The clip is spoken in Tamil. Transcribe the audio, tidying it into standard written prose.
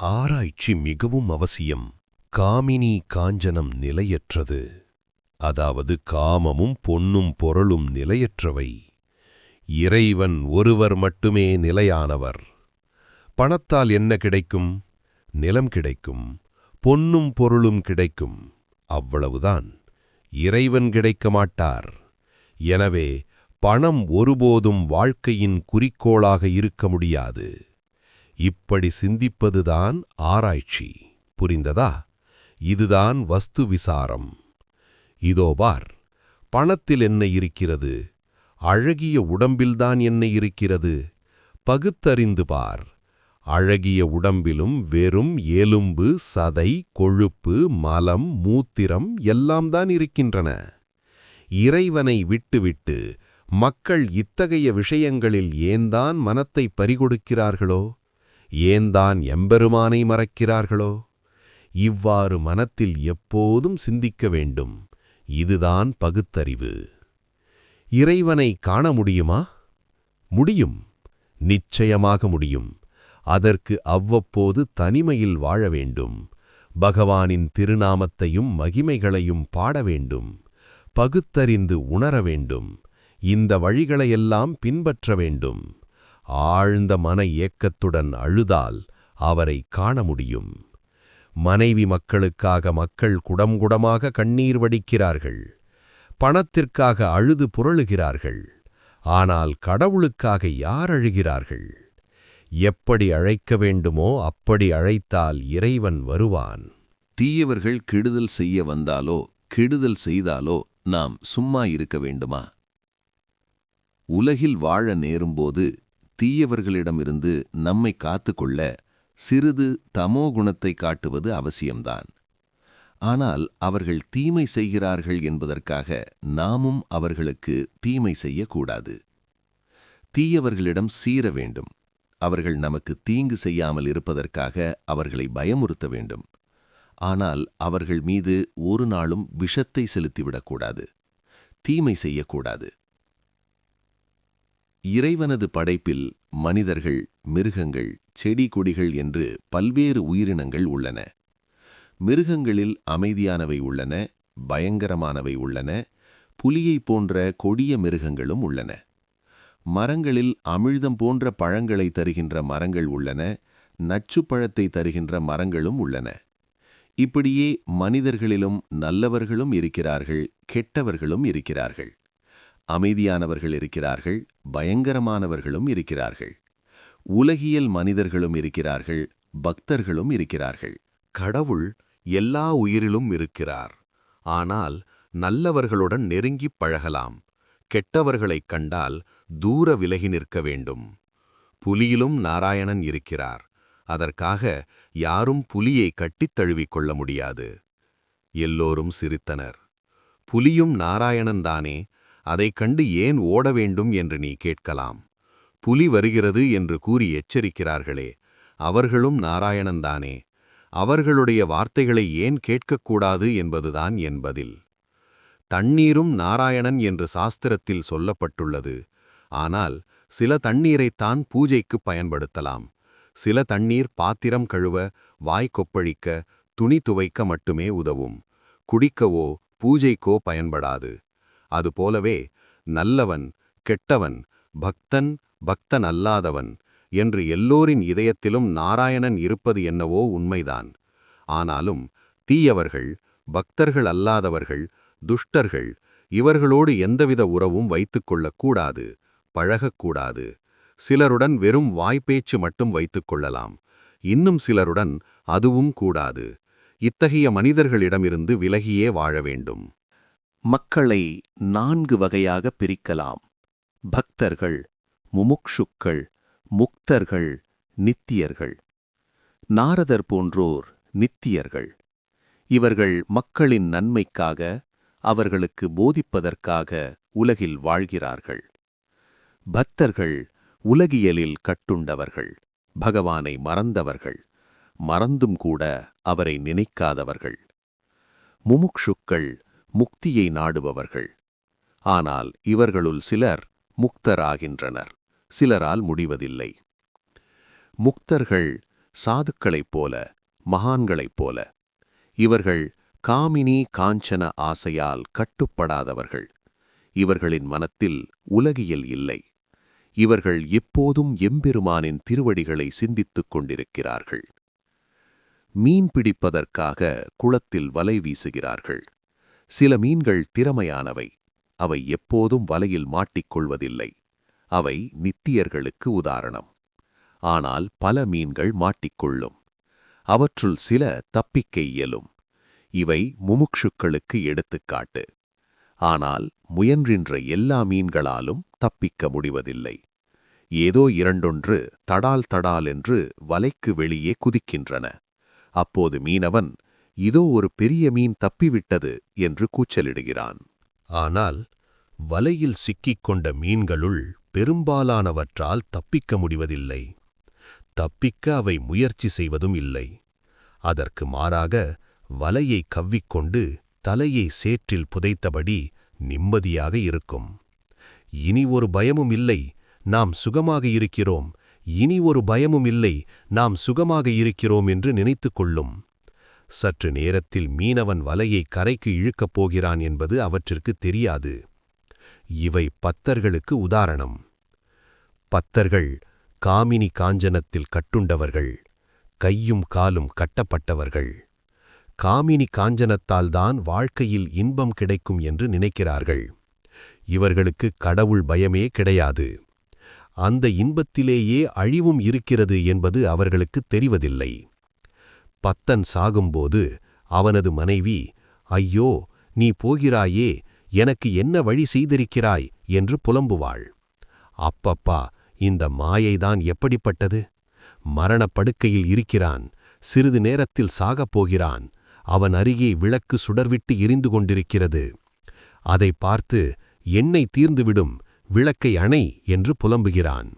ஆராய்ச்சி மிகவும் அவசியம். காமினி காஞ்சனம் நிலையற்றது. அதாவது காமமும் பொன்னும் பொருளும் நிலையற்றவை. இறைவன் ஒருவர் மட்டுமே நிலையானவர். பணத்தால் என்ன கிடைக்கும்? நிலம் கிடைக்கும், பொன்னும் பொருளும் கிடைக்கும், அவ்வளவுதான். இறைவன் கிடைக்க மாட்டார். எனவே பணம் ஒருபோதும் வாழ்க்கையின் குறிக்கோளாக இருக்க முடியாது. இப்படி சிந்திப்பதுதான் ஆராய்ச்சி. புரிந்ததா? இதுதான் வஸ்து விசாரம். இதோ பார், பணத்தில் என்ன இருக்கிறது? அழகிய உடம்பில்தான் என்ன இருக்கிறது? பகுத்தறிந்து பார். அழகிய உடம்பிலும் வெறும் எலும்பு, சதை, கொழுப்பு, மலம், மூத்திரம் எல்லாம் தான் இருக்கின்றன. இறைவனை விட்டுவிட்டு மக்கள் இத்தகைய விஷயங்களில் ஏன்தான் மனத்தை பறிகொடுக்கிறார்களோ? ஏன்தான் எம்பெருமானை மறக்கிறார்களோ? இவ்வாறு மனத்தில் எப்போதும் சிந்திக்க வேண்டும். இதுதான் பகுத்தறிவு. இறைவனை காண முடியுமா? முடியும், நிச்சயமாக முடியும். அதற்கு அவ்வப்போது தனிமையில் வாழ வேண்டும். பகவானின் திருநாமத்தையும் மகிமைகளையும் பாட வேண்டும். பகுத்தறிந்து உணர வேண்டும். இந்த வழிகளையெல்லாம் பின்பற்ற வேண்டும். ஆழ்ந்த மன ஏக்கத்துடன் அழுதால் அவரை காண முடியும். மனைவி மக்களுக்காக மக்கள் குடம்குடமாக கண்ணீர் வடிக்கிறார்கள். பணத்திற்காக அழுது புரளுகிறார்கள். ஆனால் கடவுளுக்காக யார் அழுகிறார்கள்? எப்படி அழைக்க வேண்டுமோ அப்படி அழைத்தால் இறைவன் வருவான். தீயவர்கள் கெடுதல் செய்ய வந்தாலோ கெடுதல் செய்தாலோ நாம் சும்மா இருக்க வேண்டுமா? உலகில் வாழ நேரும்போது தீயவர்களிடமிருந்து நம்மை காத்துக்கொள்ள சிறிது தமோகுணத்தை காட்டுவது அவசியம்தான். ஆனால் அவர்கள் தீமை செய்கிறார்கள் என்பதற்காக நாமும் அவர்களுக்கு தீமை செய்யக்கூடாது. தீயவர்களிடம் சீர வேண்டும். அவர்கள் நமக்கு தீங்கு செய்யாமல் இருப்பதற்காக அவர்களை பயமுறுத்த வேண்டும். ஆனால் அவர்கள் மீது ஒரு நாளும் விஷத்தை செலுத்திவிடக்கூடாது. தீமை செய்யக்கூடாது. இறைவனது படைப்பில் மனிதர்கள், மிருகங்கள், செடி கொடிகள் என்று பல்வேறு உயிரினங்கள் உள்ளன. மிருகங்களில் அமைதியானவை உள்ளன, பயங்கரமானவை உள்ளன. புலியைப் போன்ற கொடிய மிருகங்களும் உள்ளன. மரங்களில் அமிழ்தம் போன்ற பழங்களை தருகின்ற மரங்கள் உள்ளன. நச்சுப்பழத்தை தருகின்ற மரங்களும் உள்ளன. இப்படியே மனிதர்களிலும் நல்லவர்களும் இருக்கிறார்கள், கெட்டவர்களும் இருக்கிறார்கள். அமைதியானவர்கள் இருக்கிறார்கள், பயங்கரமானவர்களும் இருக்கிறார்கள். உலகியல் மனிதர்களும் இருக்கிறார்கள், பக்தர்களும் இருக்கிறார்கள். கடவுள் எல்லா உயிரிலும் இருக்கிறார். ஆனால் நல்லவர்களுடன் நெருங்கிப் பழகலாம். கெட்டவர்களைக் கண்டால் தூர விலகி நிற்க வேண்டும். புலியிலும் நாராயணன் இருக்கிறார். அதற்காக யாரும் புலியை கட்டித் தழுவிக் கொள்ள முடியாது. எல்லோரும் சிரித்தனர். புலியும் நாராயணன்தானே, அதைக் கண்டு ஏன் ஓட வேண்டும் என்று நீ கேட்கலாம். புலி வருகிறது என்று கூறி எச்சரிக்கிறார்களே, அவர்களும் நாராயணன்தானே. அவர்களுடைய வார்த்தைகளை ஏன் கேட்கக்கூடாது என்பதுதான் என் பதில். தண்ணீரும் நாராயணன் என்று சாஸ்திரத்தில் சொல்லப்பட்டுள்ளது. ஆனால் சில தண்ணீரைத்தான் பூஜைக்குப் பயன்படுத்தலாம். சில தண்ணீர் பாத்திரம் கழுவ, வாய் கொப்பளிக்க, துணி துவைக்க மட்டுமே உதவும். குடிக்கவோ பூஜைக்கோ பயன்படாது. அதுபோலவே நல்லவன், கெட்டவன், பக்தன், பக்தன் அல்லாதவன் என்று எல்லோரின் இதயத்திலும் நாராயணன் இருப்பது என்னவோ உண்மைதான். ஆனாலும் தீயவர்கள், பக்தர்கள் அல்லாதவர்கள், துஷ்டர்கள், இவர்களோடு எந்தவித உறவும் வைத்துக்கொள்ளக்கூடாது, பழகக்கூடாது. சிலருடன் வெறும் வாய்ப்பேச்சு மட்டும் வைத்துக்கொள்ளலாம். இன்னும் சிலருடன் அதுவும் கூடாது. இத்தகைய மனிதர்களிடமிருந்து விலகியே வாழ வேண்டும். மக்களை 4 வகையாக பிரிக்கலாம். பக்தர்கள், முமுக்ஷுக்கள், முக்தர்கள், நித்தியர்கள். நாரதர் போன்றோர் நித்தியர்கள். இவர்கள் மக்களின் நன்மைக்காக, அவர்களுக்கு போதிப்பதற்காக உலகில் வாழ்கிறார்கள். பக்தர்கள் உலகியலில் கட்டுண்டவர்கள், பகவானை மறந்தவர்கள், மறந்தும் கூட அவரை நினைக்காதவர்கள். முமுக்ஷுக்கள் முக்தியை நாடுபவர்கள். ஆனால் இவர்களுள் சிலர் முக்தராகின்றனர், சிலரால் முடிவதில்லை. முக்தர்கள் சாதுக்களைப் போல, மகான்களைப் போல. இவர்கள் காமினி காஞ்சன ஆசையால் கட்டுப்படாதவர்கள். இவர்களின் மனத்தில் உலகியல் இல்லை. இவர்கள் எப்போதும் எம்பெருமானின் திருவடிகளை சிந்தித்துக் கொண்டிருக்கிறார்கள். மீன் பிடிப்பதற்காக குளத்தில் வலை வீசுகிறார்கள். சில மீன்கள் திறமையானவை. அவை எப்போதும் வலையில் மாட்டிக்கொள்வதில்லை. அவை நித்தியர்களுக்கு உதாரணம். ஆனால் பல மீன்கள் மாட்டிக்கொள்ளும். அவற்றுள் சில தப்பிக்க இயலும். இவை முமுக்ஷுக்களுக்கு எடுத்துக்காட்டு. ஆனால் முயன்றின்ற எல்லா மீன்களாலும் தப்பிக்க முடிவதில்லை. ஏதோ இரண்டொன்று தடால் தடால் என்று வலைக்கு வெளியே குதிக்கின்றன. அப்போது மீனவன், இதோ ஒரு பெரிய மீன் தப்பிவிட்டது என்று கூச்சலிடுகிறான். ஆனால் வலையில் சிக்கிக்கொண்ட மீன்களுள் பெரும்பாலானவற்றால் தப்பிக்க முடிவதில்லை. தப்பிக்க அவை முயற்சி செய்வதும் இல்லை. அதற்கு மாறாக வலையை கவ்விக்கொண்டு தலையை சேற்றில் புதைத்தபடி நிம்மதியாக இருக்கும். இனி ஒரு பயமும் இல்லை, நாம் சுகமாக இருக்கிறோம், இனி ஒரு பயமும் இல்லை, நாம் சுகமாக இருக்கிறோம் என்று நினைத்துக் கொள்ளும். சற்று நேரத்தில் மீனவன் வலையை கரைக்கு இழுக்கப் போகிறான் என்பது அவற்றிற்கு தெரியாது. இவை பத்தர்களுக்கு உதாரணம். பத்தர்கள் காமினி காஞ்சனத்தில் கட்டுண்டவர்கள், கையும் காலும் கட்டப்பட்டவர்கள். காமினி காஞ்சனத்தால்தான் வாழ்க்கையில் இன்பம் கிடைக்கும் என்று நினைக்கிறார்கள். இவர்களுக்கு கடவுள் பயமே கிடையாது. அந்த இன்பத்திலேயே அழிவும் இருக்கிறது என்பது அவர்களுக்கு தெரிவதில்லை. பத்தன் சாகும்போது அவனது மனைவி, ஐயோ, நீ போகிறாயே, எனக்கு என்ன வழி செய்திருக்கிறாய் என்று புலம்புவாள். அப்பப்பா, இந்த மாயைதான் எப்படிப்பட்டது! மரணப்படுக்கையில் இருக்கிறான், சிறிது நேரத்தில் சாகப் போகிறான். அவன் அருகே விளக்கு சுடர்விட்டு எரிந்து கொண்டிருக்கிறது. அதை பார்த்து, எண்ணெய் தீர்ந்துவிடும், விளக்கை அணை என்று புலம்புகிறான்.